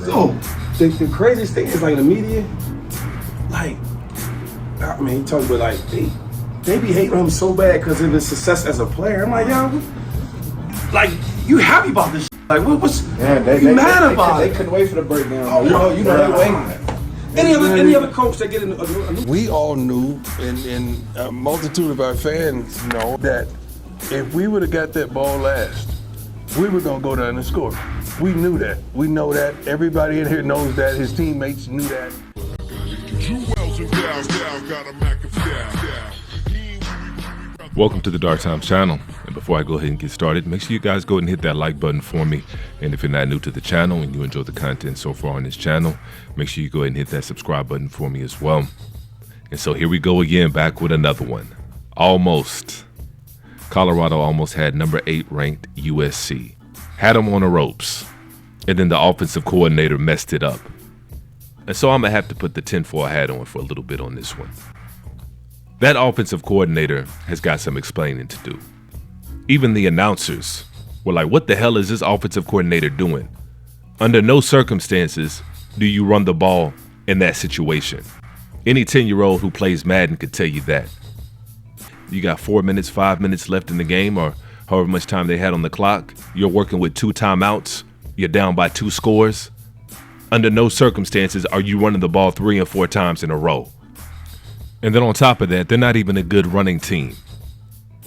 So the craziest thing is like the media, like, I mean, he talking about like they be hating him so bad because of his success as a player. I'm like, yo, like you happy about this? Like, what's you mad about? They couldn't wait for the breakdown. Oh, you know they waiting. Any other coach that get in a new... We all knew, and a multitude of our fans know, that if we would have got that ball last, we were going to go down and score. We knew that. We know that. Everybody in here knows that. His teammates knew that. Welcome to the Dark Times channel. And before I go ahead and get started, make sure you guys go ahead and hit that like button for me. And if you're not new to the channel and you enjoy the content so far on this channel, make sure you go ahead and hit that subscribe button for me as well. And so here we go again, back with another one. Almost. Colorado almost had number 8 ranked USC. Had them on the ropes. And then the offensive coordinator messed it up. And so I'm going to have to put the tinfoil hat on for a little bit on this one. That offensive coordinator has got some explaining to do. Even the announcers were like, what the hell is this offensive coordinator doing? Under no circumstances do you run the ball in that situation. Any 10-year-old who plays Madden could tell you that. You got 4 minutes, 5 minutes left in the game, or however much time they had on the clock. You're working with 2 timeouts. You're down by 2 scores. Under no circumstances are you running the ball 3 and 4 times in a row. And then on top of that, they're not even a good running team.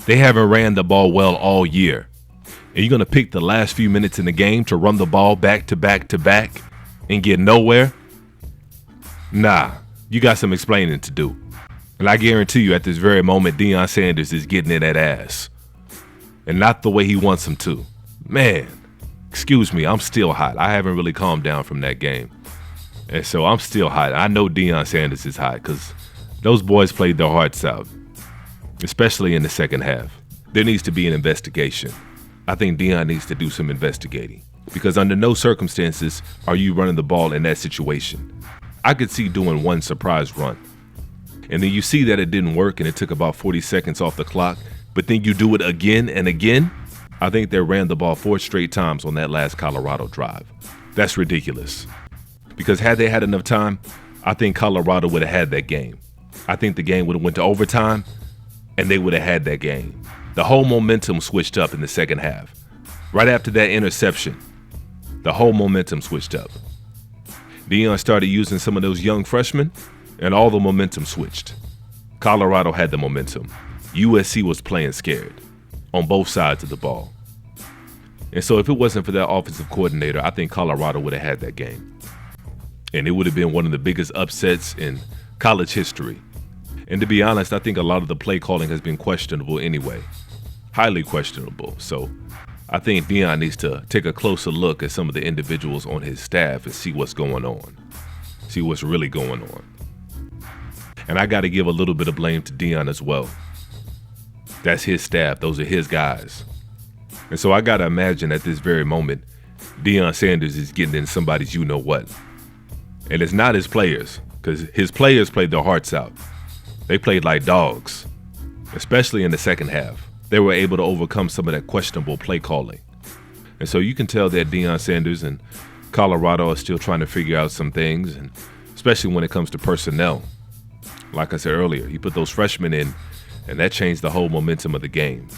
They haven't ran the ball well all year. And you're going to pick the last few minutes in the game to run the ball back to back to back and get nowhere? Nah, you got some explaining to do. And I guarantee you at this very moment, Deion Sanders is getting in that ass. And not the way he wants him to. Man, excuse me, I'm still hot. I haven't really calmed down from that game. And so I'm still hot. I know Deion Sanders is hot because those boys played their hearts out, especially in the second half. There needs to be an investigation. I think Deion needs to do some investigating because under no circumstances are you running the ball in that situation. I could see doing one surprise run, and then you see that it didn't work and it took about 40 seconds off the clock, but then you do it again and again. I think they ran the ball 4 straight times on that last Colorado drive. That's ridiculous because had they had enough time, I think Colorado would have had that game. I think the game would have went to overtime, and they would have had that game. The whole momentum switched up in the second half. Right after that interception, the whole momentum switched up. Deion started using some of those young freshmen, and all the momentum switched. Colorado had the momentum. USC was playing scared on both sides of the ball. And so if it wasn't for that offensive coordinator, I think Colorado would have had that game. And it would have been one of the biggest upsets in college history. And to be honest, I think a lot of the play calling has been questionable anyway. Highly questionable. So I think Deion needs to take a closer look at some of the individuals on his staff and see what's going on. See what's really going on. And I got to give a little bit of blame to Deion as well. That's his staff. Those are his guys. And so I got to imagine at this very moment, Deion Sanders is getting in somebody's you-know-what. And it's not his players, because his players played their hearts out. They played like dogs, especially in the second half. They were able to overcome some of that questionable play calling. And so you can tell that Deion Sanders and Colorado are still trying to figure out some things, and especially when it comes to personnel. Like I said earlier, he put those freshmen in, and that changed the whole momentum of the game.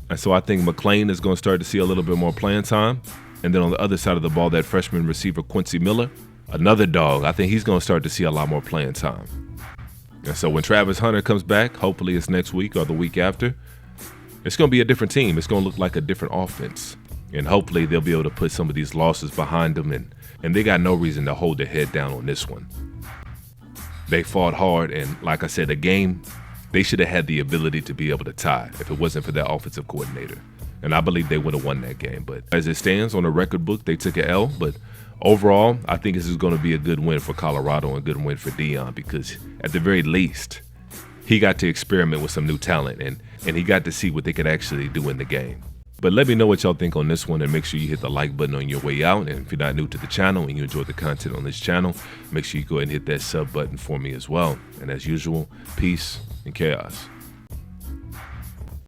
And so I think McClain is going to start to see a little bit more playing time. And then on the other side of the ball, that freshman receiver, Quincy Miller, another dog, I think he's going to start to see a lot more playing time. And so when Travis Hunter comes back, hopefully it's next week or the week after, it's going to be a different team. It's going to look like a different offense. And hopefully they'll be able to put some of these losses behind them. And they got no reason to hold their head down on this one. They fought hard. And like I said, a game they should have had the ability to be able to tie if it wasn't for that offensive coordinator. And I believe they would have won that game. But as it stands on the record book, they took an L. But overall, I think this is going to be a good win for Colorado and a good win for Deion because at the very least, he got to experiment with some new talent and he got to see what they could actually do in the game. But let me know what y'all think on this one and make sure you hit the like button on your way out. And if you're not new to the channel and you enjoy the content on this channel, make sure you go ahead and hit that sub button for me as well. And as usual, peace and chaos.